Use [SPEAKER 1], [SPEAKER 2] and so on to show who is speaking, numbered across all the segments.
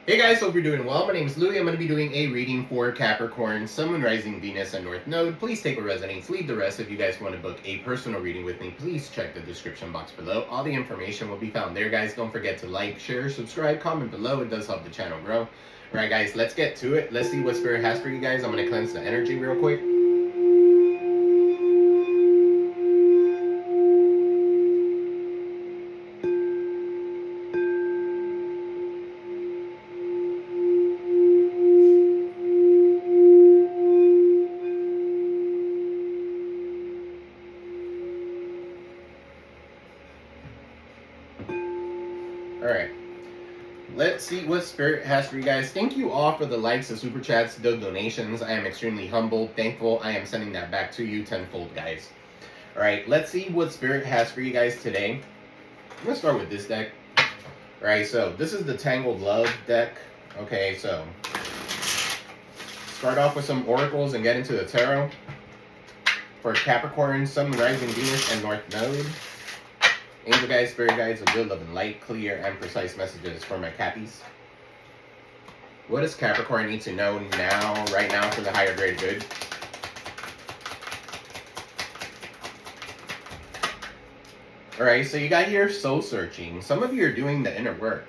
[SPEAKER 1] Hey guys, hope you're doing well. My name is Louie. I'm going to be doing a reading for Capricorn, Sun, Moon, Rising, Venus, and North Node. Please take what resonates, leave the rest. If you guys want to book a personal reading with me, please check the description box below. All the information will be found there, guys. Don't forget to like, share, subscribe, comment below. It does help the channel grow. Alright guys, let's get to it. Let's see what Spirit has for you guys. I'm going to cleanse the energy real quick. Alright. Let's see what Spirit has for you guys. Thank you all for the likes, the super chats, the donations. I am extremely humbled, thankful. I am sending that back to you tenfold, guys. Alright, let's see what Spirit has for you guys today. I'm going to start with this deck. Alright, so this is the Tangled Love deck. Okay, so start off with some oracles and get into the tarot. For Capricorn, Sun, Rising, Venus, and North Node. Angel guides, spirit guides of good, love, and light, clear and precise messages for my Cappies. What does Capricorn need to know now, right now, for the higher greater good? Alright, so you got here soul searching. Some of you are doing the inner work.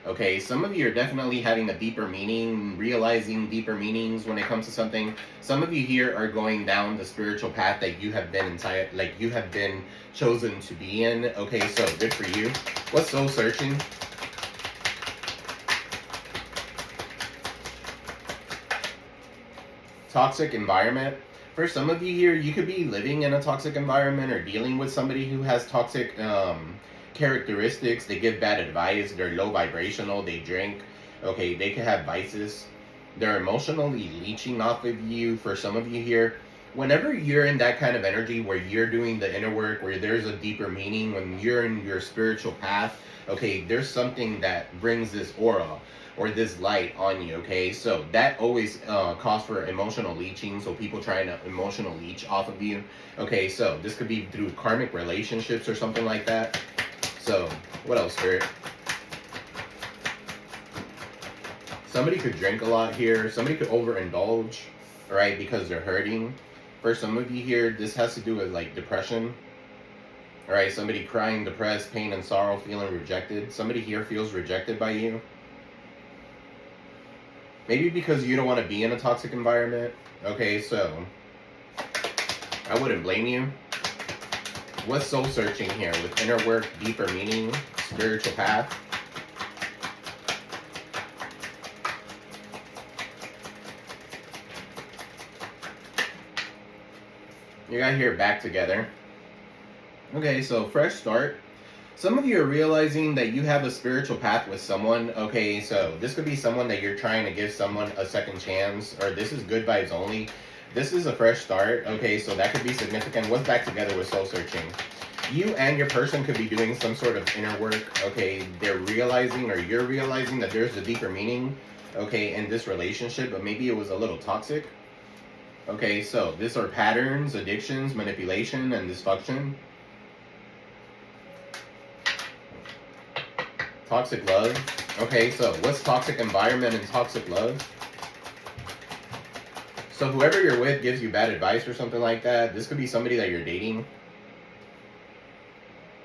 [SPEAKER 1] Okay, some of you are definitely having a deeper meaning, realizing deeper meanings when it comes to something. Some of you here are going down the spiritual path that you have been inside, like you have been chosen to be in. Okay, so good for you. What's soul searching? Toxic environment. For some of you here, you could be living in a toxic environment or dealing with somebody who has toxic characteristics. They give bad advice, they're low vibrational, they drink, okay, they could have vices, they're emotionally leeching off of you. For some of you here, whenever you're in that kind of energy where you're doing the inner work, where there's a deeper meaning, when you're in your spiritual path, okay, there's something that brings this aura or this light on you. Okay, so that always calls for emotional leeching, so people trying to emotional leech off of you. Okay, so this could be through karmic relationships or something like that. So, what else, Spirit? Somebody could drink a lot here. Somebody could overindulge, right, because they're hurting. For some of you here, this has to do with, like, depression. All right, somebody crying, depressed, pain and sorrow, feeling rejected. Somebody here feels rejected by you. Maybe because you don't want to be in a toxic environment. Okay, so I wouldn't blame you. What's soul searching here with inner work, deeper meaning, spiritual path? You got here back together. Okay, so fresh start. Some of you are realizing that you have a spiritual path with someone. Okay, so this could be someone that you're trying to give someone a second chance, or this is good vibes only. This is a fresh start. Okay, so that could be significant. What's back together with soul searching? You and your person could be doing some sort of inner work. Okay, they're realizing, or you're realizing, that there's a deeper meaning, okay, in this relationship, but maybe it was a little toxic. Okay, so these are patterns, addictions, manipulation, and dysfunction. Toxic love. Okay, so what's toxic environment and toxic love? So whoever you're with gives you bad advice or something like that. This could be somebody that you're dating.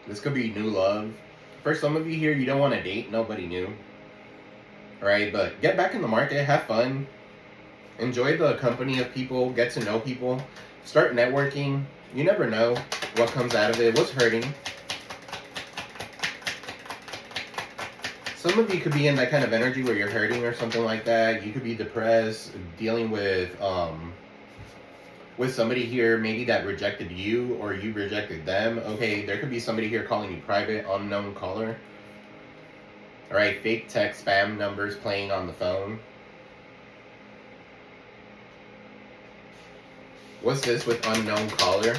[SPEAKER 1] This could be new love. For some of you here, you don't want to date nobody new. Alright, but get back in the market, have fun. Enjoy the company of people, get to know people. Start networking. You never know what comes out of it, what's hurting. Some of you could be in that kind of energy where you're hurting or something like that. You could be depressed, dealing with somebody here maybe that rejected you or you rejected them. Okay, there could be somebody here calling you private, unknown caller. Alright, fake text, spam numbers playing on the phone. What's this with unknown caller?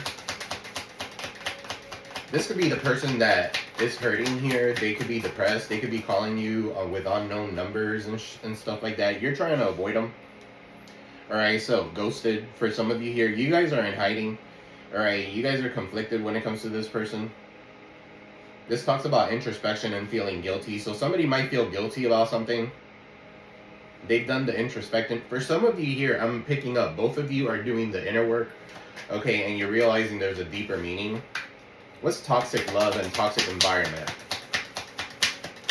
[SPEAKER 1] This could be the person that is hurting here. They could be depressed. They could be calling you with unknown numbers and stuff like that. You're trying to avoid them. Alright, so ghosted for some of you here. You guys are in hiding. Alright, you guys are conflicted when it comes to this person. This talks about introspection and feeling guilty. So somebody might feel guilty about something. They've done the introspecting. For some of you here, I'm picking up, both of you are doing the inner work, okay, and you're realizing there's a deeper meaning. What's toxic love and toxic environment?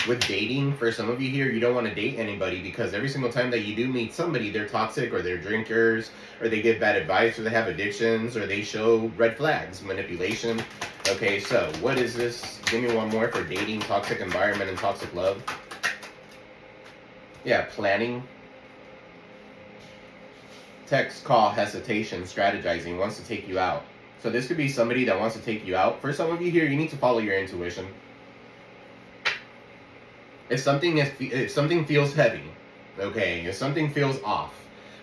[SPEAKER 1] With dating, for some of you here, you don't want to date anybody because every single time that you do meet somebody, they're toxic, or they're drinkers, or they give bad advice, or they have addictions, or they show red flags, manipulation. Okay, so what is this? Give me one more for dating, toxic environment, and toxic love. Yeah, planning. Text, call, hesitation, strategizing, wants to take you out. So this could be somebody that wants to take you out. For some of you here, you need to follow your intuition. If something feels heavy, okay, if something feels off,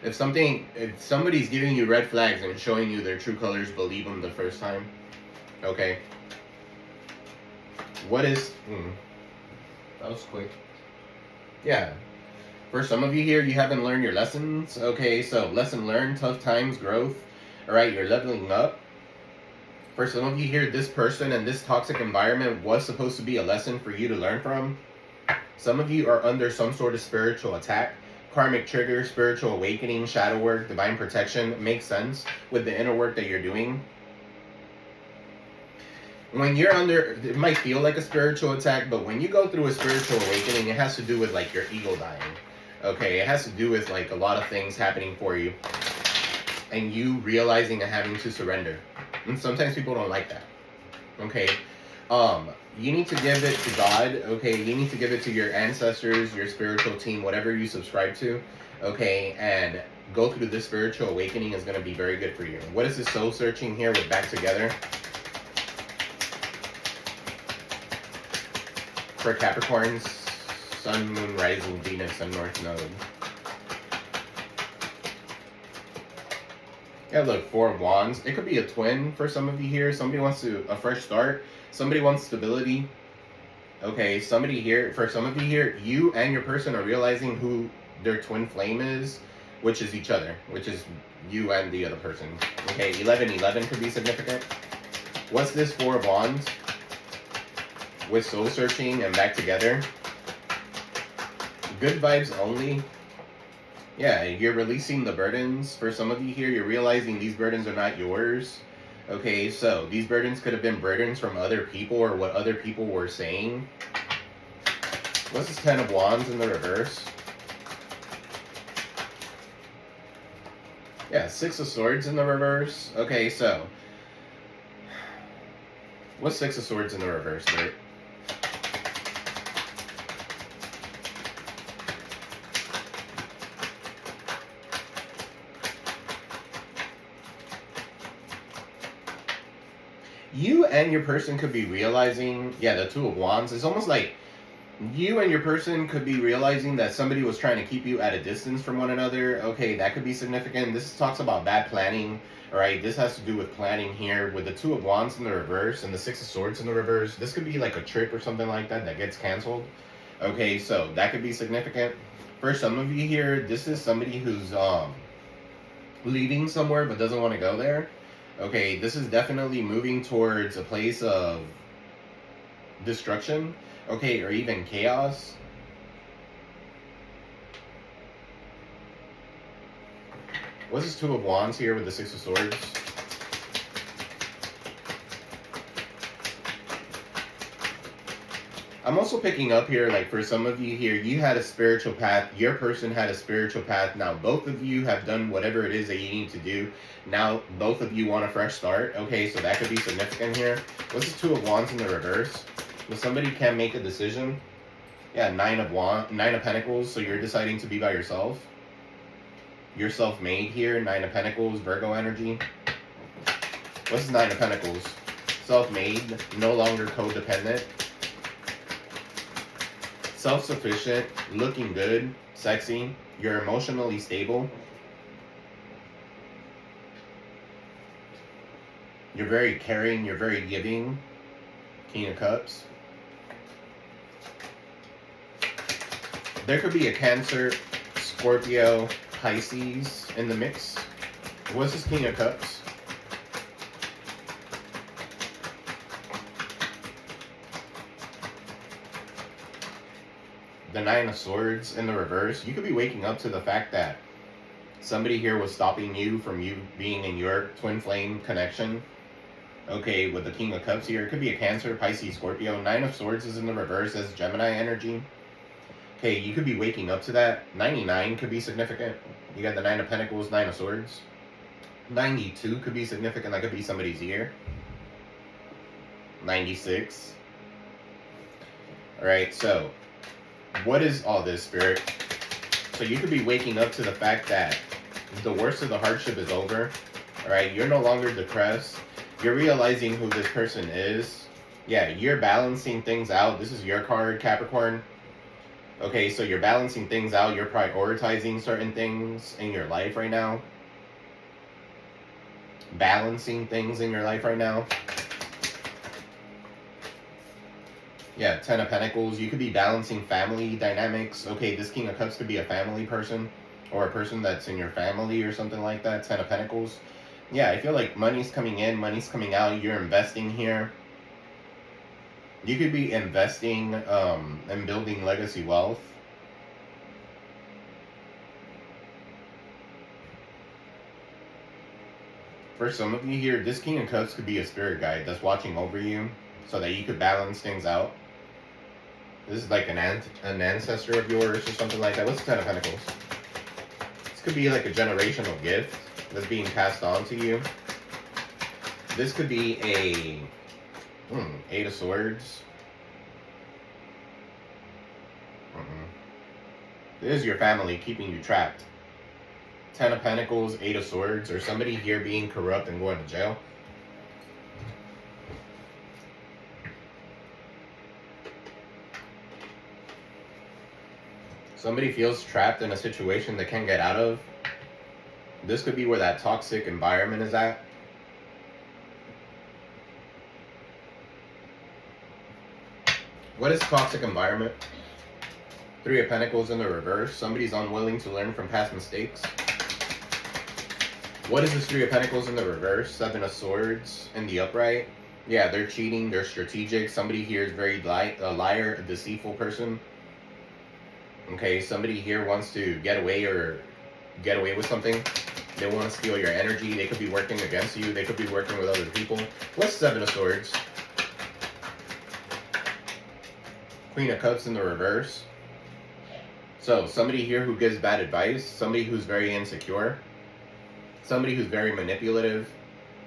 [SPEAKER 1] if somebody's giving you red flags and showing you their true colors, believe them the first time. Okay. What is... that was quick. Yeah. For some of you here, you haven't learned your lessons. Okay, so lesson learned, tough times, growth. Alright, you're leveling up. For some of you here, this person and this toxic environment was supposed to be a lesson for you to learn from. Some of you are under some sort of spiritual attack. Karmic trigger, spiritual awakening, shadow work, divine protection. Makes sense with the inner work that you're doing. When you're under, it might feel like a spiritual attack, but when you go through a spiritual awakening, it has to do with like your ego dying. Okay, it has to do with like a lot of things happening for you. And you realizing and having to surrender. And sometimes people don't like that. Okay. You need to give it to God, okay? You need to give it to your ancestors, your spiritual team, whatever you subscribe to, okay? And go through this spiritual awakening is going to be very good for you. What is this soul searching here with back together? For Capricorns, Sun, Moon, Rising, Venus, and North Node. Yeah, look, Four of Wands. It could be a twin for some of you here. Somebody wants a fresh start. Somebody wants stability. Okay, somebody here, for some of you here, you and your person are realizing who their twin flame is, which is each other, which is you and the other person. Okay, 11-11 could be significant. What's this Four of Wands? With soul searching and back together. Good vibes only. Yeah, you're releasing the burdens. For some of you here, you're realizing these burdens are not yours. Okay, so these burdens could have been burdens from other people or what other people were saying. What's this Ten of Wands in the reverse? Yeah, Six of Swords in the reverse. Okay, so what's Six of Swords in the reverse, Bert? You and your person could be realizing, yeah, the Two of Wands. It's almost like you and your person could be realizing that somebody was trying to keep you at a distance from one another. Okay, that could be significant. This talks about bad planning. All right, this has to do with planning here. With the Two of Wands in the reverse and the Six of Swords in the reverse, this could be like a trip or something like that gets canceled. Okay, so that could be significant. For some of you here, this is somebody who's leaving somewhere but doesn't want to go there. Okay, this is definitely moving towards a place of destruction, okay, or even chaos. What's this Two of Wands here with the Six of Swords? I'm also picking up here, like for some of you here, you had a spiritual path, your person had a spiritual path. Now both of you have done whatever it is that you need to do. Now both of you want a fresh start. Okay, so that could be significant here. What's the Two of Wands in the reverse? Well, somebody can't make a decision. Yeah, Nine of Pentacles, so you're deciding to be by yourself. You're self-made here, Nine of Pentacles, Virgo energy. What's Nine of Pentacles? Self-made, no longer codependent. Self-sufficient, looking good, sexy, you're emotionally stable. You're very caring, you're very giving. King of Cups. There could be a Cancer, Scorpio, Pisces in the mix. What's this King of Cups? the Nine of Swords in the reverse, you could be waking up to the fact that somebody here was stopping you from you being in your twin flame connection. Okay, with the King of Cups here, it could be a Cancer, Pisces, Scorpio. Nine of Swords is in the reverse as Gemini energy. Okay, you could be waking up to that. 99 could be significant. You got the Nine of Pentacles, Nine of Swords. 92 could be significant. That could be somebody's year. 96. Alright, so what is all this, Spirit? So you could be waking up to the fact that the worst of the hardship is over. Alright, you're no longer depressed. You're realizing who this person is. Yeah, you're balancing things out. This is your card, Capricorn. Okay, so you're balancing things out. You're prioritizing certain things in your life right now. Balancing things in your life right now. Yeah, Ten of Pentacles. You could be balancing family dynamics. Okay, this King of Cups could be a family person or a person that's in your family or something like that. Ten of Pentacles. Yeah, I feel like money's coming in, money's coming out. You're investing here. You could be investing and building legacy wealth. For some of you here, this King of Cups could be a spirit guide that's watching over you so that you could balance things out. This is like an ancestor of yours or something like that. What's the Ten of Pentacles? This could be like a generational gift that's being passed on to you. This could be a Eight of Swords. This is your family keeping you trapped. Ten of Pentacles, Eight of Swords, or somebody here being corrupt and going to jail. Somebody feels trapped in a situation they can't get out of. This could be where that toxic environment is at. What is toxic environment? Three of Pentacles in the reverse. Somebody's unwilling to learn from past mistakes. What is this Three of Pentacles in the reverse? Seven of Swords in the upright. Yeah, they're cheating. They're strategic. Somebody here is very a liar, a deceitful person. Okay, somebody here wants to get away with something. They want to steal your energy. They could be working against you. They could be working with other people. What's Seven of Swords? Queen of Cups in the reverse. So, somebody here who gives bad advice. Somebody who's very insecure. Somebody who's very manipulative.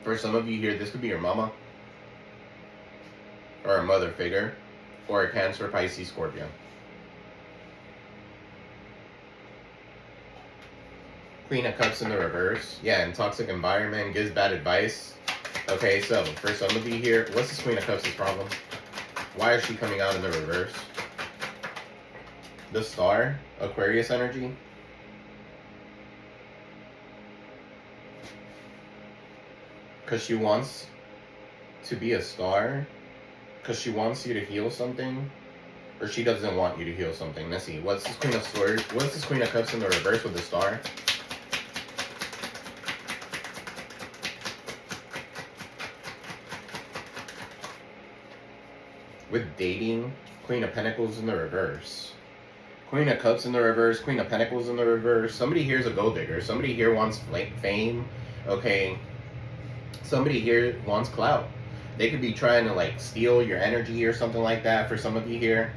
[SPEAKER 1] For some of you here, this could be your mama. Or a mother figure. Or a Cancer, Pisces, Scorpio. Queen of Cups in the reverse. Yeah, in toxic environment, gives bad advice. Okay, so for some of you here, what's this Queen of Cups' problem? Why is she coming out in the reverse? The Star, Aquarius energy. Because she wants to be a star? Because she wants you to heal something? Or she doesn't want you to heal something? Let's see. What's this Queen of Swords? What's this Queen of Cups in the reverse with the Star? With dating, Queen of Pentacles in the reverse. Queen of Cups in the reverse, Queen of Pentacles in the reverse. Somebody here is a gold digger. Somebody here wants fame. Okay. Somebody here wants clout. They could be trying to like steal your energy or something like that for some of you here.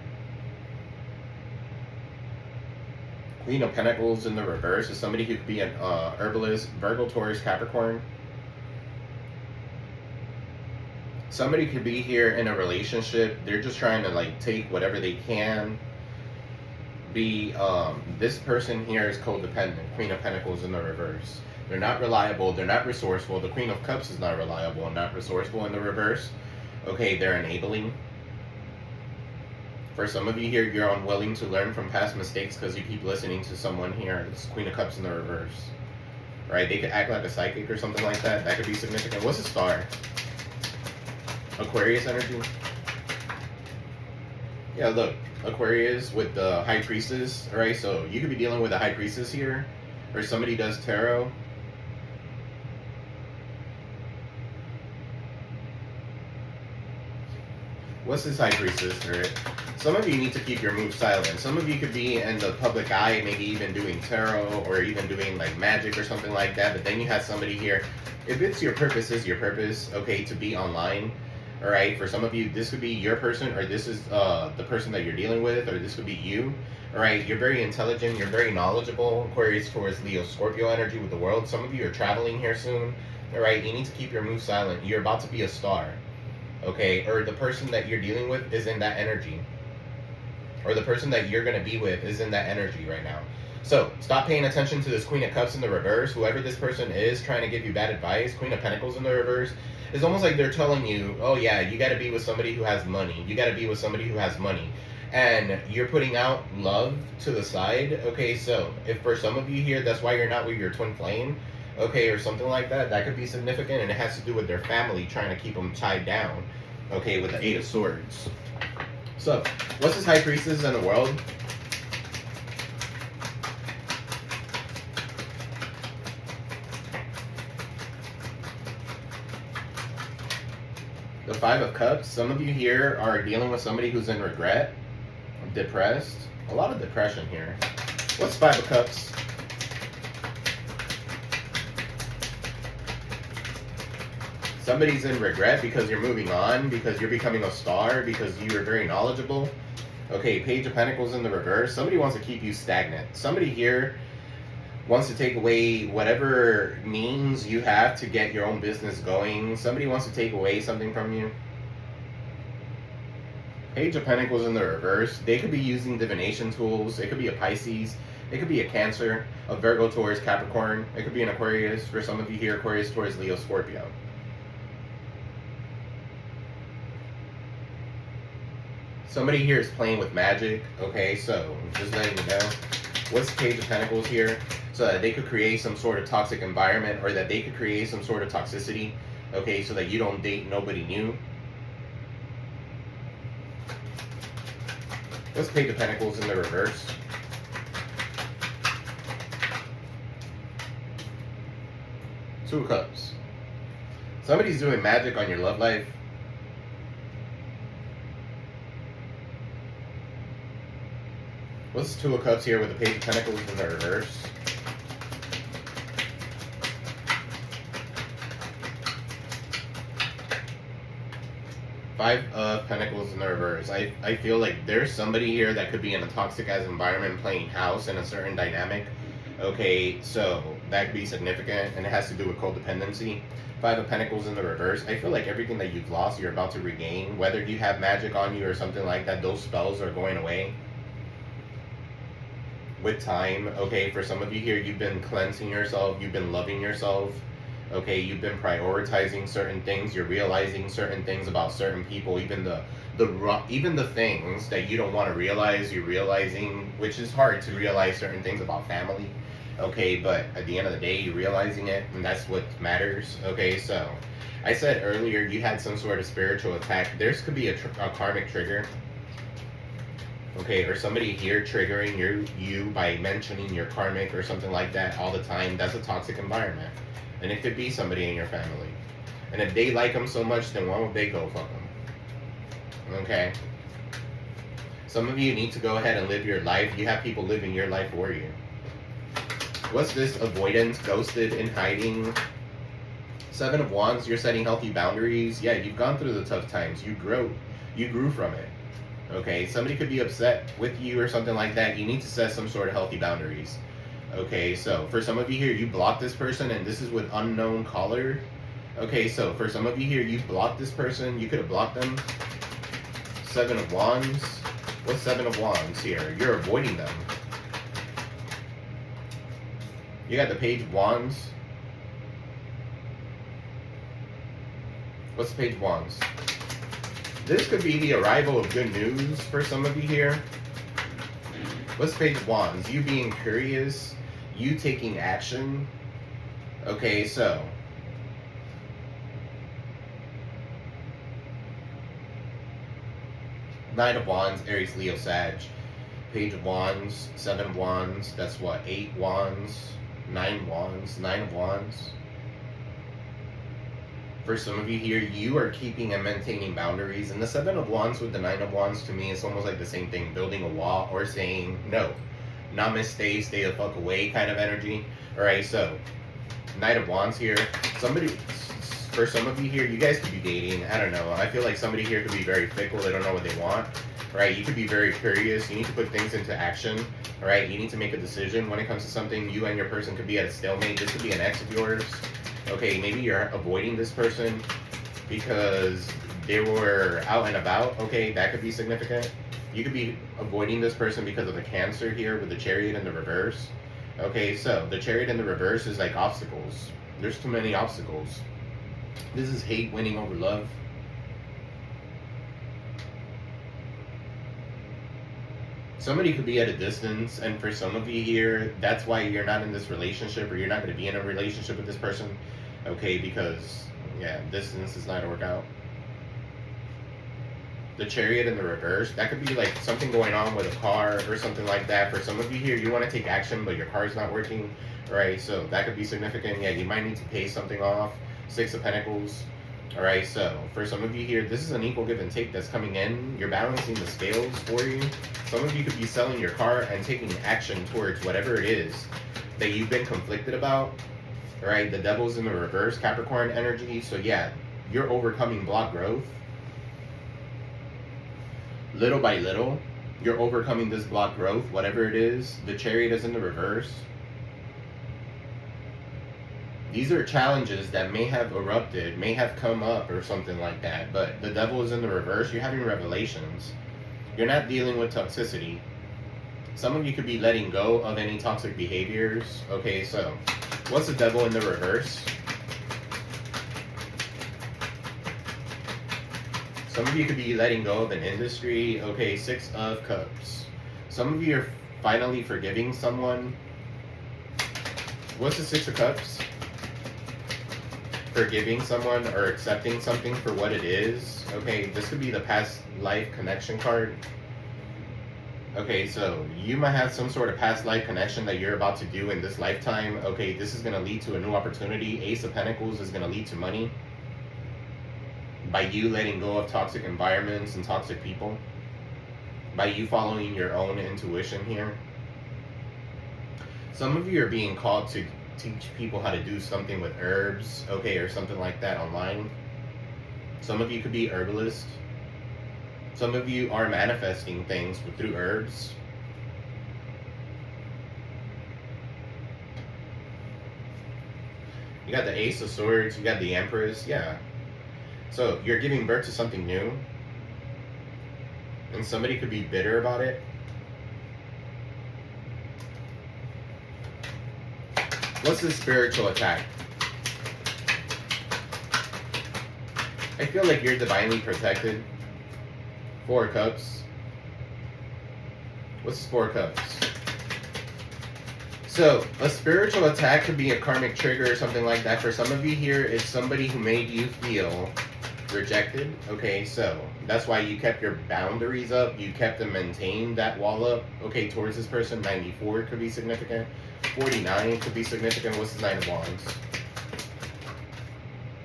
[SPEAKER 1] Queen of Pentacles in the reverse is somebody who could be an herbalist, Virgo, Taurus, Capricorn. Somebody could be here in a relationship. They're just trying to like take whatever they can. This person here is codependent. Queen of Pentacles in the reverse. They're not reliable. They're not resourceful. The Queen of Cups is not reliable and not resourceful in the reverse. Okay, they're enabling. For some of you here, you're unwilling to learn from past mistakes because you keep listening to someone here. This Queen of Cups in the reverse. Right? They could act like a psychic or something like that. That could be significant. What's a Star? Aquarius energy. Yeah, look. Aquarius with the High Priestess. Alright, so you could be dealing with a High Priestess here. Or somebody does tarot. What's this High Priestess, right? Some of you need to keep your moves silent. Some of you could be in the public eye, maybe even doing tarot or even doing like magic or something like that. But then you have somebody here. If it's your purpose, is your purpose, okay, to be online. All right, for some of you, this could be your person, or this is the person that you're dealing with, or this could be you. All right, you're very intelligent, you're very knowledgeable. Aquarius, Taurus, Leo, Scorpio energy with the world. Some of you are traveling here soon. All right, you need to keep your moves silent. You're about to be a star. Okay, or the person that you're dealing with is in that energy, or the person that you're going to be with is in that energy right now. So stop paying attention to this Queen of Cups in the reverse. Whoever this person is trying to give you bad advice, Queen of Pentacles in the reverse, it's almost like they're telling you, oh yeah, you got to be with somebody who has money, you got to be with somebody who has money, and you're putting out love to the side. Okay, so if for some of you here, that's why you're not with your twin flame, okay, or something like that, that could be significant, and it has to do with their family trying to keep them tied down, okay, with the Eight of Swords. So, what's this High Priestess in the world? The Five of Cups. Some of you here are dealing with somebody who's in regret, depressed. A lot of depression here. What's Five of Cups? Somebody's in regret because you're moving on, because you're becoming a star, because you are very knowledgeable. Okay, Page of Pentacles in the reverse. Somebody wants to keep you stagnant. Somebody here wants to take away whatever means you have to get your own business going. Somebody wants to take away something from you. Page of Pentacles in the reverse. They could be using divination tools. It could be a Pisces. It could be a Cancer, a Virgo, Taurus, Capricorn. It could be an Aquarius. For some of you here, Aquarius, Taurus, Leo, Scorpio. Somebody here is playing with magic. Okay, so just letting you know. What's the Page of Pentacles here? So that they could create some sort of toxic environment, or that they could create some sort of toxicity. Okay, so that you don't date nobody new. What's Page of Pentacles in the reverse? Two of Cups. Somebody's doing magic on your love life. What's Two of Cups here with the Page of Pentacles in the reverse? Five of Pentacles in the reverse. I feel like there's somebody here that could be in a toxic ass environment playing house in a certain dynamic. Okay, so that could be significant, and it has to do with codependency. Five of Pentacles in the reverse. I feel like everything that you've lost, you're about to regain. Whether you have magic on you or something like that, those spells are going away with time. Okay, for some of you here, you've been cleansing yourself, you've been loving yourself. Okay, you've been prioritizing certain things, you're realizing certain things about certain people, even the things that you don't want to realize, you're realizing, which is hard to realize certain things about family. Okay, but at the end of the day, you're realizing it, and that's what matters. Okay, so I said earlier you had some sort of spiritual attack. There's could be a karmic trigger. Okay, or somebody here triggering you by mentioning your karmic or something like that all the time. That's a toxic environment. And it could be somebody in your family. And if they like them so much, then why would they go fuck them? Okay? Some of you need to go ahead and live your life. You have people living your life for you. What's this? Avoidance, ghosted, in hiding. Seven of Wands, you're setting healthy boundaries. Yeah, you've gone through the tough times. You grew from it. Okay, somebody could be upset with you or something like that. You need to set some sort of healthy boundaries. Okay, so for some of you here, you block this person, and this is with unknown caller. Okay, so for some of you here, you blocked this person. You could have blocked them. Seven of Wands. What's Seven of Wands here? You're avoiding them. You got the Page of Wands. What's the Page of Wands? This could be the arrival of good news for some of you here. What's the Page of Wands? You being curious, you taking action. Okay, so Nine of Wands, Aries, Leo, Sag. Page of Wands, Seven of Wands. That's what? 8 Wands, 9 Wands, 9 of Wands. For some of you here, you are keeping and maintaining boundaries. And the Seven of Wands with the Nine of Wands, to me, it's almost like the same thing. Building a wall or saying, no, namaste, stay the fuck away kind of energy. All right, so Knight of Wands here. For some of you here, you guys could be dating. I don't know. I feel like somebody here could be very fickle. They don't know what they want. Right? You could be very curious. You need to put things into action. All right? You need to make a decision when it comes to something. You and your person could be at a stalemate. This could be an ex of yours. Okay, maybe you're avoiding this person because they were out and about. Okay, that could be significant. You could be avoiding this person because of the Cancer here with the Chariot in the reverse. Okay, so the Chariot in the reverse is like obstacles. There's too many obstacles. This is hate winning over love. Somebody could be at a distance, and for some of you here, that's why you're not in this relationship, or you're not going to be in a relationship with this person. Okay, because, yeah, distance is not going to work out. The Chariot in the reverse, that could be like something going on with a car or something like that. For some of you here, you want to take action, but your car's not working, right? So that could be significant. Yeah, you might need to pay something off. Six of Pentacles. All right, so for some of you here, this is an equal give and take that's coming in. You're balancing the scales for you. Some of you could be selling your car and taking action towards whatever it is that you've been conflicted about. All right, the Devil's in the reverse, Capricorn energy. So yeah, you're overcoming block growth. Little by little, you're overcoming this block growth, whatever it is. The Chariot is in the reverse. These are challenges that may have erupted, may have come up or something like that. But the Devil is in the reverse. You're having revelations. You're not dealing with toxicity. Some of you could be letting go of any toxic behaviors. Okay, so what's the Devil in the reverse? Some of you could be letting go of an industry. Okay, Six of Cups. Some of you are finally forgiving someone. What's the Six of Cups? Forgiving someone or accepting something for what it is. Okay, this could be the past life connection card. Okay, so you might have some sort of past life connection that you're about to do in this lifetime. Okay, this is going to lead to a new opportunity. Ace of Pentacles is going to lead to money. By you letting go of toxic environments and toxic people. By you following your own intuition here. Some of you are being called to teach people how to do something with herbs, okay, or something like that online. Some of you could be herbalists. Some of you are manifesting things through herbs. You got the Ace of Swords, you got the Empress, yeah. So you're giving birth to something new. And somebody could be bitter about it. What's the spiritual attack? I feel like you're divinely protected. Four of Cups. What's the Four of Cups? So, a spiritual attack could be a karmic trigger or something like that. For some of you here, it's somebody who made you feel rejected. Okay, so that's why you kept your boundaries up. You kept and maintained that wall up. Okay, towards this person. 94 could be significant. 49 could be significant. What's the Nine of Wands?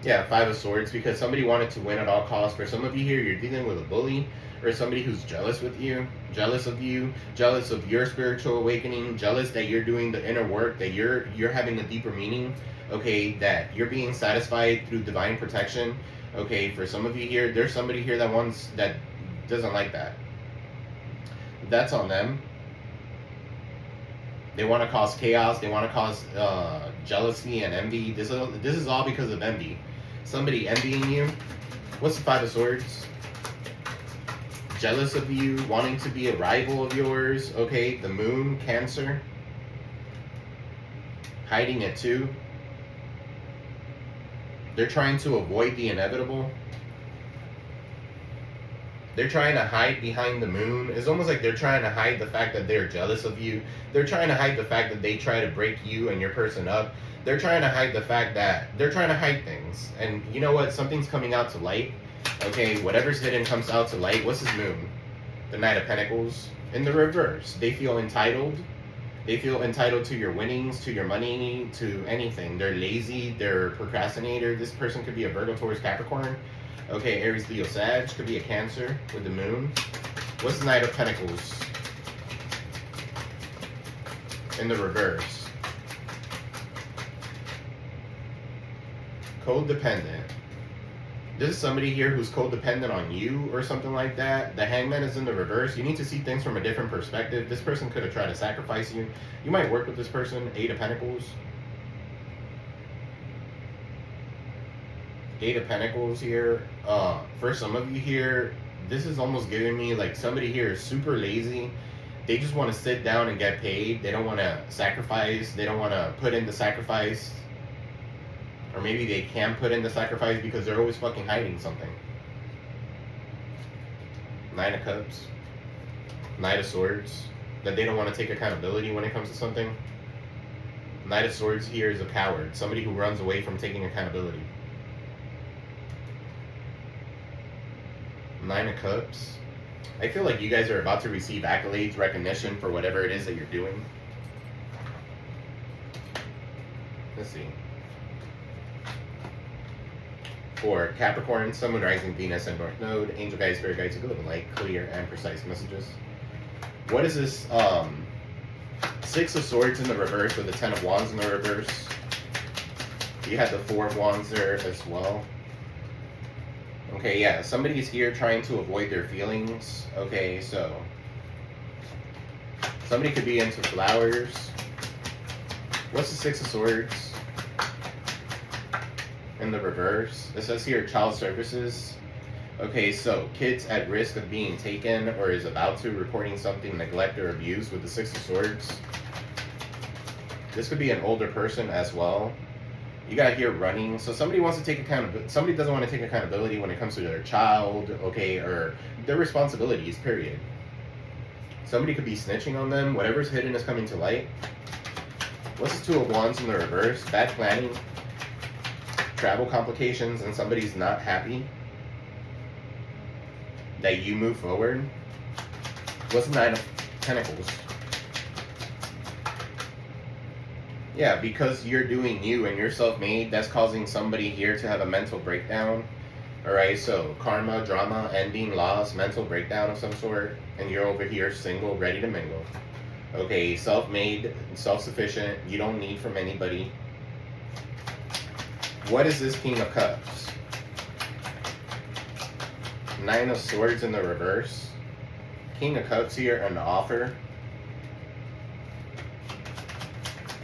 [SPEAKER 1] Yeah, Five of Swords, because somebody wanted to win at all costs. For some of you here, you're dealing with a bully or somebody who's jealous with you, jealous of you, jealous of your spiritual awakening, jealous that you're doing the inner work, that you're having a deeper meaning, okay, that you're being satisfied through divine protection. Okay, for some of you here, there's somebody here that doesn't like that. That's on them. They want to cause chaos. They want to cause jealousy and envy. This is all because of envy. Somebody envying you. What's the Five of Swords? Jealous of you, wanting to be a rival of yours. Okay, the Moon, Cancer. Hiding it too. They're trying to avoid the inevitable. They're trying to hide behind the Moon. It's almost like they're trying to hide the fact that they're jealous of you. They're trying to hide the fact that they try to break you and your person up. They're trying to hide the fact that they're trying to hide things. And you know what? Something's coming out to light. Okay, whatever's hidden comes out to light. What's his Moon? The Knight of Pentacles. In the reverse. They feel entitled. They feel entitled to your winnings, to your money, to anything. They're lazy, they're procrastinator. This person could be a Virgo, Taurus, Capricorn. Okay, Aries, Leo, Sag. Could be a Cancer with the moon. What's the Knight of Pentacles? In the reverse. Codependent. This is somebody here who's codependent on you or something like that. The Hangman is in the reverse. You need to see things from a different perspective. This person could have tried to sacrifice you. You might work with this person. 8 of Pentacles. 8 of Pentacles here. For some of you here, this is almost giving me like somebody here is super lazy. They just want to sit down and get paid. They don't want to sacrifice. They don't want to put in the sacrifice. Or maybe they can put in the sacrifice because they're always fucking hiding something. 9 of Cups. Knight of Swords. That they don't want to take accountability when it comes to something. Knight of Swords here is a coward. Somebody who runs away from taking accountability. 9 of Cups. I feel like you guys are about to receive accolades, recognition for whatever it is that you're doing. Let's see. For Capricorn, Sun, Moon, Rising, Venus, and North Node, Angel Guides, Spirit Guides, you live light, clear, and precise messages. What is this? 6 of Swords in the reverse with the 10 of Wands in the reverse. You had the 4 of Wands there as well. Okay, yeah, somebody's here trying to avoid their feelings. Okay, so somebody could be into flowers. What's the 6 of Swords? In the reverse, it says here child services. Okay, so kids at risk of being taken or is about to, reporting something, neglect or abuse with the 6 of Swords. This could be an older person as well. You got here running, so somebody wants to take accountability. Somebody doesn't want to take accountability when it comes to their child, okay, or their responsibilities, period. Somebody could be snitching on them. Whatever's hidden is coming to light. What's the 2 of Wands in the reverse? Bad planning. Travel complications, and somebody's not happy that you move forward. What's the 9 of Pentacles? Yeah, because you're doing you and you're self-made, that's causing somebody here to have a mental breakdown. Alright, so karma, drama, ending, loss, mental breakdown of some sort, and you're over here single, ready to mingle. Okay, self-made, self-sufficient, you don't need from anybody. What is this King of Cups? 9 of Swords in the reverse. King of Cups here, an offer.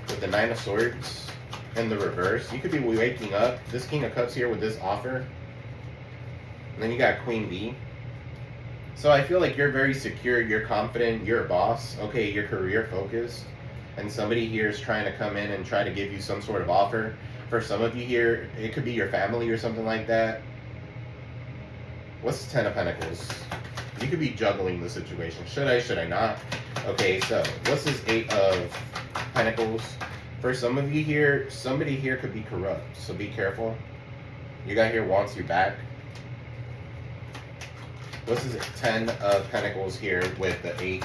[SPEAKER 1] With the 9 of Swords in the reverse. You could be waking up. This King of Cups here with this offer. And then you got Queen Bee. So I feel like you're very secure, you're confident, you're a boss. Okay, you're career focused. And somebody here is trying to come in and try to give you some sort of offer. For some of you here, it could be your family or something like that. What's the 10 of Pentacles? You could be juggling the situation. Should I not? Okay, so what's this 8 of Pentacles? For some of you here, somebody here could be corrupt, so be careful. You got here wants you back. What's this 10 of Pentacles here with the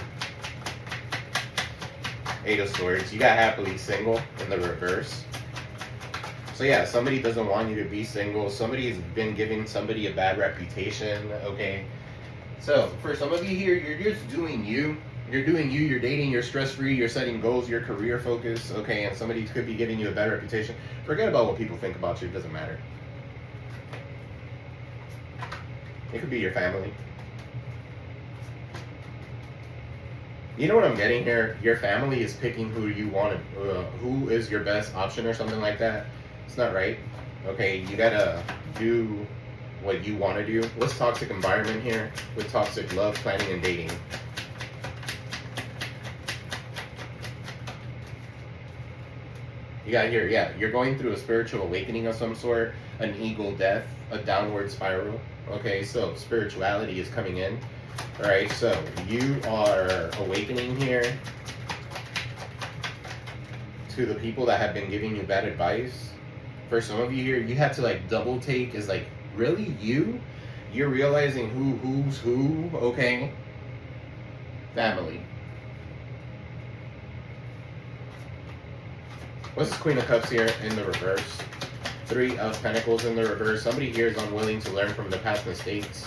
[SPEAKER 1] 8 of Swords? You got happily single in the reverse. So yeah, somebody doesn't want you to be single. Somebody's been giving somebody a bad reputation, okay? So for some of you here, you're just doing you. You're doing you, you're dating, you're stress-free, you're setting goals, you're career focused, okay? And somebody could be giving you a bad reputation. Forget about what people think about you, it doesn't matter. It could be your family. You know what I'm getting here? Your family is picking who you want to, who is your best option or something like that. It's not right. Okay, you gotta do what you want to do. What's toxic environment here with toxic love, planning, and dating? You got here, yeah, you're going through a spiritual awakening of some sort, an ego death, a downward spiral. Okay, so spirituality is coming in. All right, so you are awakening here to the people that have been giving you bad advice. For some of you here, you have to like double take. Is like, really you? You're realizing who's who, okay? Family. What's this Queen of Cups here in the reverse? Three of Pentacles in the reverse. Somebody here is unwilling to learn from their past mistakes.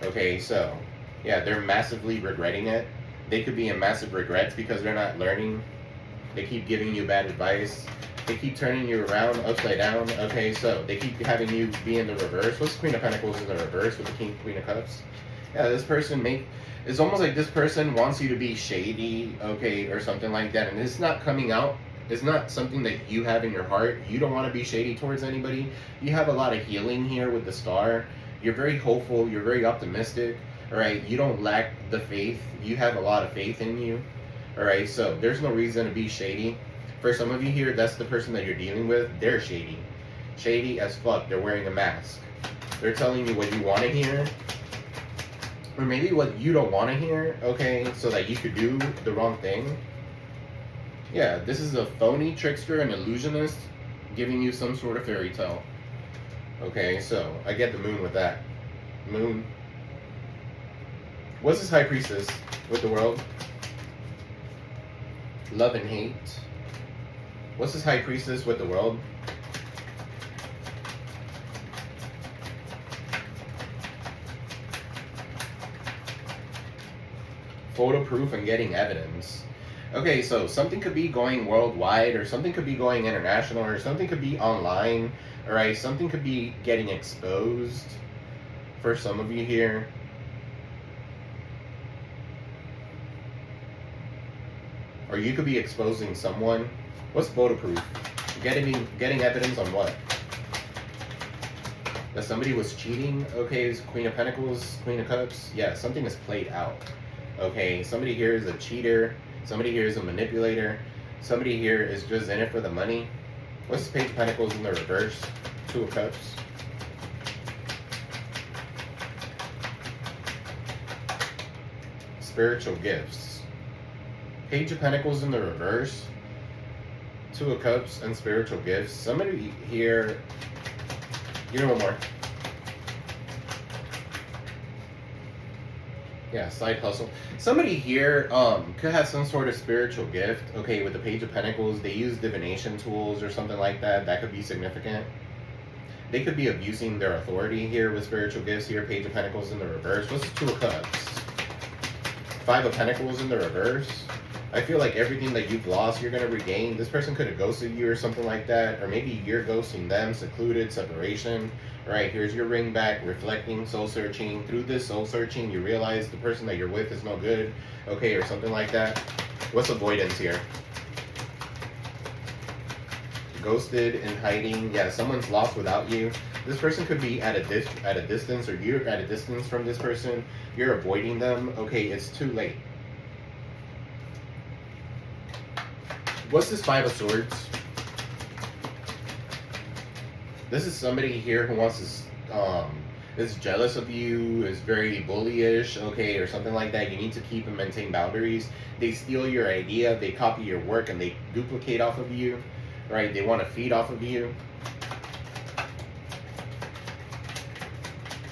[SPEAKER 1] Okay, so, yeah, they're massively regretting it. They could be in massive regrets because they're not learning. They keep giving you bad advice. They keep turning you around, upside down. Okay, so they keep having you be in the reverse. What's Queen of Pentacles in the reverse with the Queen of Cups? Yeah, this person it's almost like this person wants you to be shady, okay, or something like that. And it's not coming out. It's not something that you have in your heart. You don't want to be shady towards anybody. You have a lot of healing here with the Star. You're very hopeful. You're very optimistic. All right, you don't lack the faith. You have a lot of faith in you. All right, so there's no reason to be shady. For some of you here, that's the person that you're dealing with. They're shady. Shady as fuck. They're wearing a mask. They're telling you what you want to hear. Or maybe what you don't want to hear, okay, so that you could do the wrong thing. Yeah, this is a phony trickster and illusionist giving you some sort of fairy tale. Okay, so I get the Moon with that. Moon. What's this High Priestess with the World? Love and hate. What's this High Priestess with the World? Photo proof and getting evidence. Okay, so something could be going worldwide, or something could be going international, or something could be online, alright? Something could be getting exposed for some of you here. Or you could be exposing someone. What's photo proof? Getting evidence on what? That somebody was cheating? Okay, it's Queen of Pentacles, Queen of Cups. Yeah, something is played out. Okay, somebody here is a cheater. Somebody here is a manipulator. Somebody here is just in it for the money. What's this Page of Pentacles in the reverse? Two of Cups. Spiritual gifts. Page of Pentacles in the reverse. Two of Cups and spiritual gifts. Somebody here... Give me one more. Yeah, side hustle. Somebody here could have some sort of spiritual gift. Okay, with the Page of Pentacles, they use divination tools or something like that. That could be significant. They could be abusing their authority here with spiritual gifts here. Page of Pentacles in the reverse. What's the Two of Cups? Five of Pentacles in the reverse. I feel like everything that you've lost, you're going to regain. This person could have ghosted you or something like that. Or maybe you're ghosting them. Secluded, separation. Right, here's your ring back, reflecting, soul searching. Through this soul searching, you realize the person that you're with is no good. Okay, or something like that. What's avoidance here? Ghosted and hiding. Yeah, someone's lost without you. This person could be at a distance, or you're at a distance from this person. You're avoiding them. Okay, it's too late. What's this Five of Swords? This is somebody here who wants to, is jealous of you, is very bullyish, okay, or something like that. You need to keep and maintain boundaries. They steal your idea, they copy your work, and they duplicate off of you, right? They want to feed off of you.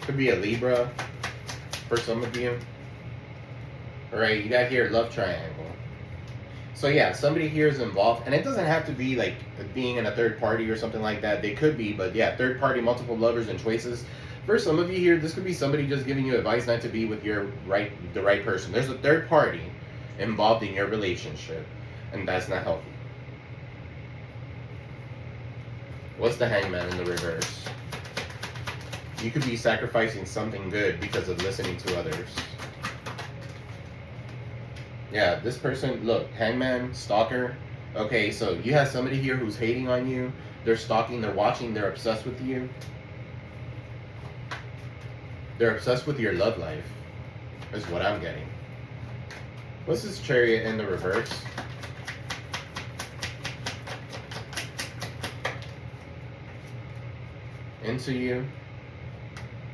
[SPEAKER 1] Could be a Libra for some of you. All right, you got here love triangle. So yeah, somebody here is involved, and it doesn't have to be like being in a third party or something like that. They could be, but yeah, third party, multiple lovers and choices. For some of you here, this could be somebody just giving you advice not to be with the right person. There's a third party involved in your relationship, and that's not healthy. What's the Hangman in the reverse? You could be sacrificing something good because of listening to others. Yeah, this person, look, Hangman, stalker. Okay, so you have somebody here who's hating on you. They're stalking, they're watching, they're obsessed with you. They're obsessed with your love life, is what I'm getting. What's this Chariot in the reverse? Into you.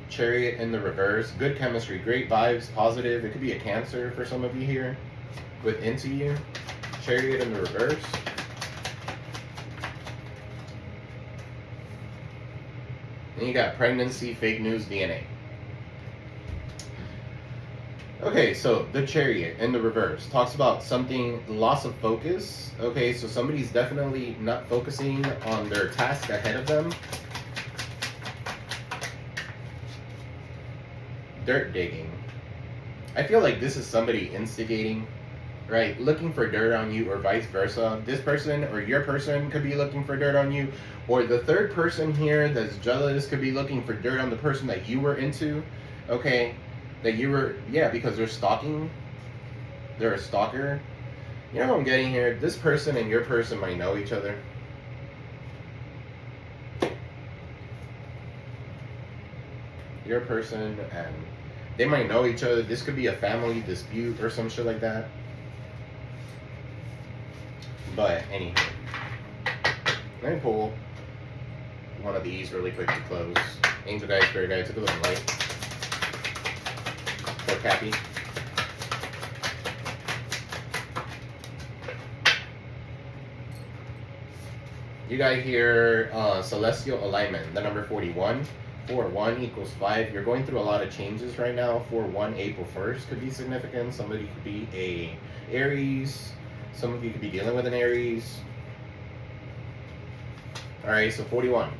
[SPEAKER 1] Chariot in the reverse. Good chemistry, great vibes, positive. It could be a Cancer for some of you here. With into you, Chariot in the reverse. And you got pregnancy, fake news, DNA. Okay, so the Chariot in the reverse talks about something, loss of focus. Okay, so somebody's definitely not focusing on their task ahead of them. Dirt digging. I feel like this is somebody instigating, right? Looking for dirt on you, or vice versa. This person or your person could be looking for dirt on you, or the third person here that's jealous could be looking for dirt on the person that you were into. Okay, that you were, yeah, because they're stalking. They're a stalker. You know what I'm getting here? This person and your person might know each other. Your person and they might know each other. This could be a family dispute or some shit like that. But anyway, let me pull one of these really quick to close. Angel guide, spirit guide, took a little light. For Cappy. You got here celestial alignment, the number 41. 4-1 equals 5. You're going through a lot of changes right now. 4-1 April 1st could be significant. Somebody could be a Aries. Some of you could be dealing with an Aries. Alright, so 41.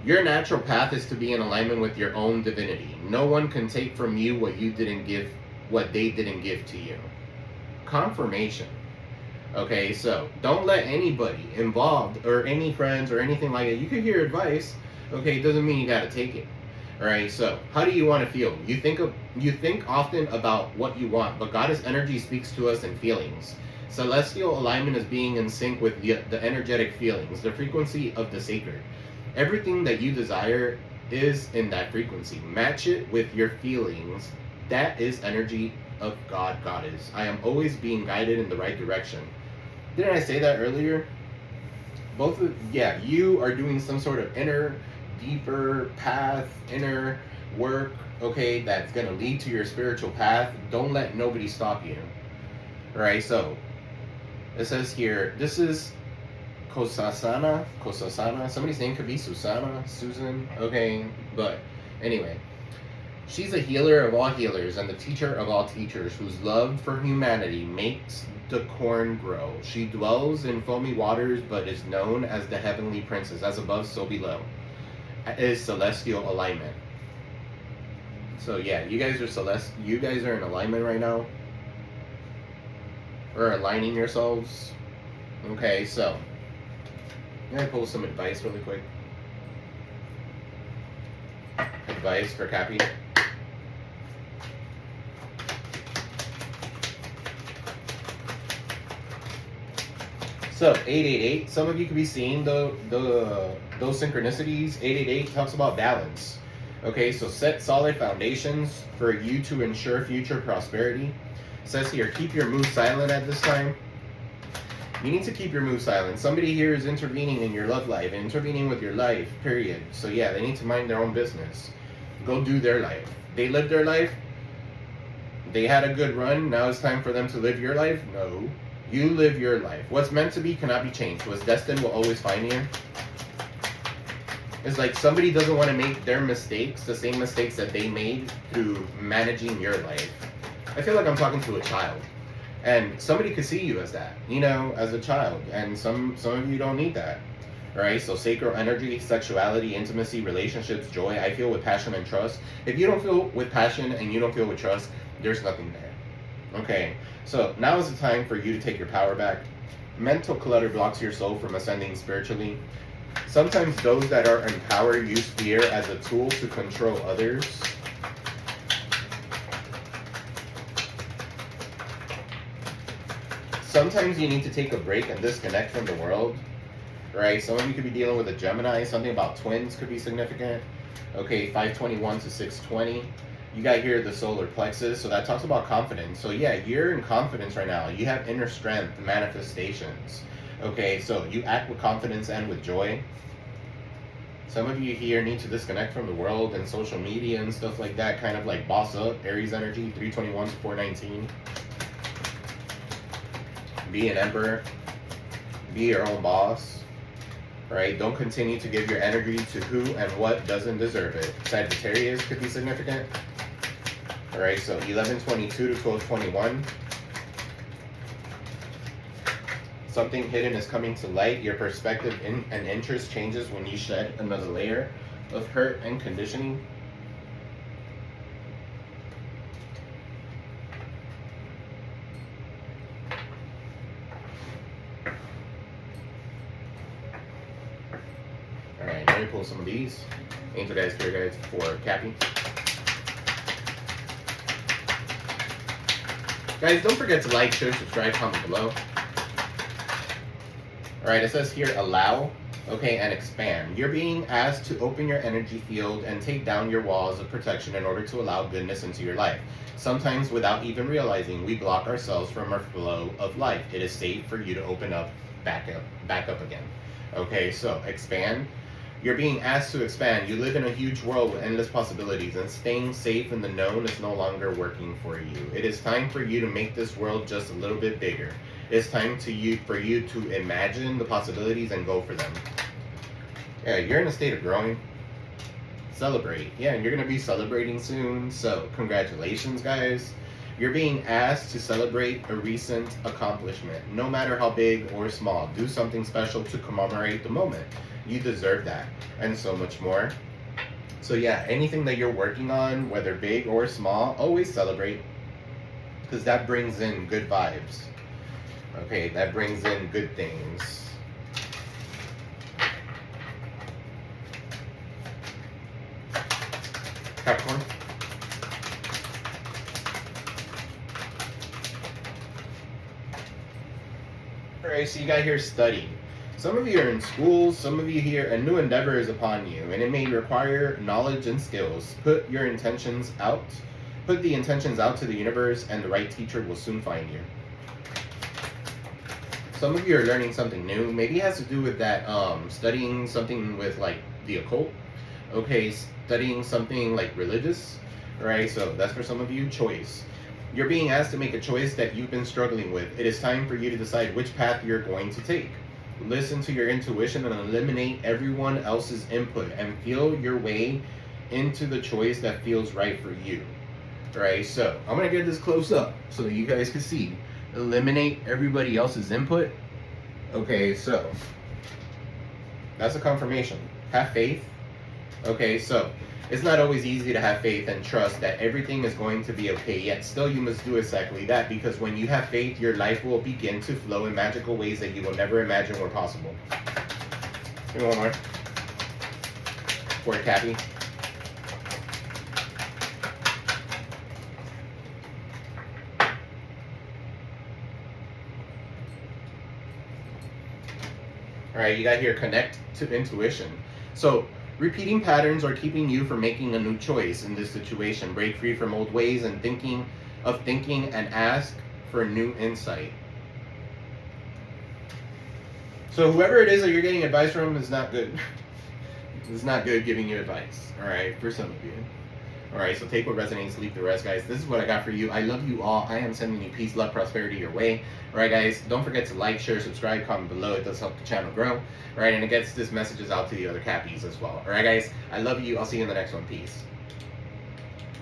[SPEAKER 1] Your natural path is to be in alignment with your own divinity. No one can take from you what you didn't give, what they didn't give to you. Confirmation. Okay, so don't let anybody involved or any friends or anything like that. You could hear advice. Okay, it doesn't mean you gotta take it. Alright, so how do you want to feel? You think often about what you want, but Goddess energy speaks to us in feelings. Celestial alignment is being in sync with the energetic feelings, the frequency of the sacred. Everything that you desire is in that frequency. Match it with your feelings. That is energy of God, Goddess. I am always being guided in the right direction. Didn't I say that earlier? You are doing some sort of inner, deeper path, inner work, okay, that's going to lead to your spiritual path. Don't let nobody stop you. Alright, so it says here, this is Kosasana. Somebody's name could be Susan, okay, but anyway. She's a healer of all healers and the teacher of all teachers, whose love for humanity makes the corn grow. She dwells in foamy waters, but is known as the heavenly princess, as above, so below. Is celestial alignment. So yeah, you guys are in alignment right now, or aligning yourselves. Okay, so I'm gonna pull some advice really quick. Advice for Cappy. So 888, some of you could be seeing those synchronicities. 888 talks about balance. Okay, so set solid foundations for you to ensure future prosperity. It says here, keep your mood silent at this time. You need to keep your mood silent. Somebody here is intervening in your love life, intervening with your life, period. So yeah, they need to mind their own business. Go do their life. They lived their life. They had a good run. Now it's time for them to live your life? No. You live your life. What's meant to be cannot be changed. What's destined will always find you. It's like somebody doesn't want to make their mistakes, the same mistakes that they made through managing your life. I feel like I'm talking to a child. And somebody could see you as that, as a child. And some of you don't need that. Alright, so sacral energy, sexuality, intimacy, relationships, joy. I feel with passion and trust. If you don't feel with passion and you don't feel with trust, there's nothing there. Okay, so now is the time for you to take your power back. Mental clutter blocks your soul from ascending spiritually. Sometimes those that are in power use fear as a tool to control others. Sometimes you need to take a break and disconnect from the world. Right? Some of you could be dealing with a Gemini. Something about twins could be significant. Okay, 521 to 620. You got here the solar plexus, so that talks about confidence. So yeah, you're in confidence right now. You have inner strength, manifestations. Okay, so you act with confidence and with joy. Some of you here need to disconnect from the world and social media and stuff like that, kind of like boss up, Aries energy, 321 to 419. Be an emperor. Be your own boss. Right? Don't continue to give your energy to who and what doesn't deserve it. Sagittarius could be significant. All right, so 1122 to 1221. Something hidden is coming to light. Your perspective and interest changes when you shed another layer of hurt and conditioning. All right, let me pull some of these. Angel guides, spirit guides for Cappy. Guys, don't forget to like, share, subscribe, comment below. Alright, it says here, allow, okay, and expand. You're being asked to open your energy field and take down your walls of protection in order to allow goodness into your life. Sometimes, without even realizing, we block ourselves from our flow of life. It is safe for you to open up, back up again. Okay, so expand. You're being asked to expand. You live in a huge world with endless possibilities, and staying safe in the known is no longer working for you. It is time for you to make this world just a little bit bigger. It's time for you to imagine the possibilities and go for them. Yeah, you're in a state of growing. Celebrate. Yeah, and you're going to be celebrating soon. So congratulations, guys. You're being asked to celebrate a recent accomplishment. No matter how big or small, do something special to commemorate the moment. You deserve that. And so much more. So yeah, anything that you're working on, whether big or small, always celebrate. Because that brings in good vibes. Okay, that brings in good things. Capricorn. Alright, so you got here studying. Some of you are in school, some of you here, a new endeavor is upon you, and it may require knowledge and skills. Put the intentions out to the universe, and the right teacher will soon find you. Some of you are learning something new. Maybe it has to do with that, studying something with like the occult. Okay, studying something like religious. Right, so that's for some of you. Choice. You're being asked to make a choice that you've been struggling with. It is time for you to decide which path you're going to take. Listen to your intuition and eliminate everyone else's input and feel your way into the choice that feels right for you. Right, so I'm going to get this close up so you guys can see. Eliminate everybody else's input. Okay, so that's a confirmation. Have faith. Okay, so it's not always easy to have faith and trust that everything is going to be okay, yet still you must do exactly that, because when you have faith, your life will begin to flow in magical ways that you will never imagine were possible. Give me one more. For Cappy. Alright, you got here, connect to intuition. So, repeating patterns are keeping you from making a new choice in this situation. Break free from old ways and thinking and ask for new insight. So whoever it is that you're getting advice from is not good. It's not good giving you advice. Alright, for some of you. Alright, so take what resonates, leave the rest, guys. This is what I got for you. I love you all. I am sending you peace, love, prosperity your way. Alright, guys, don't forget to like, share, subscribe, comment below. It does help the channel grow. Alright, and it gets this messages out to the other Cappies as well. Alright, guys, I love you. I'll see you in the next one. Peace.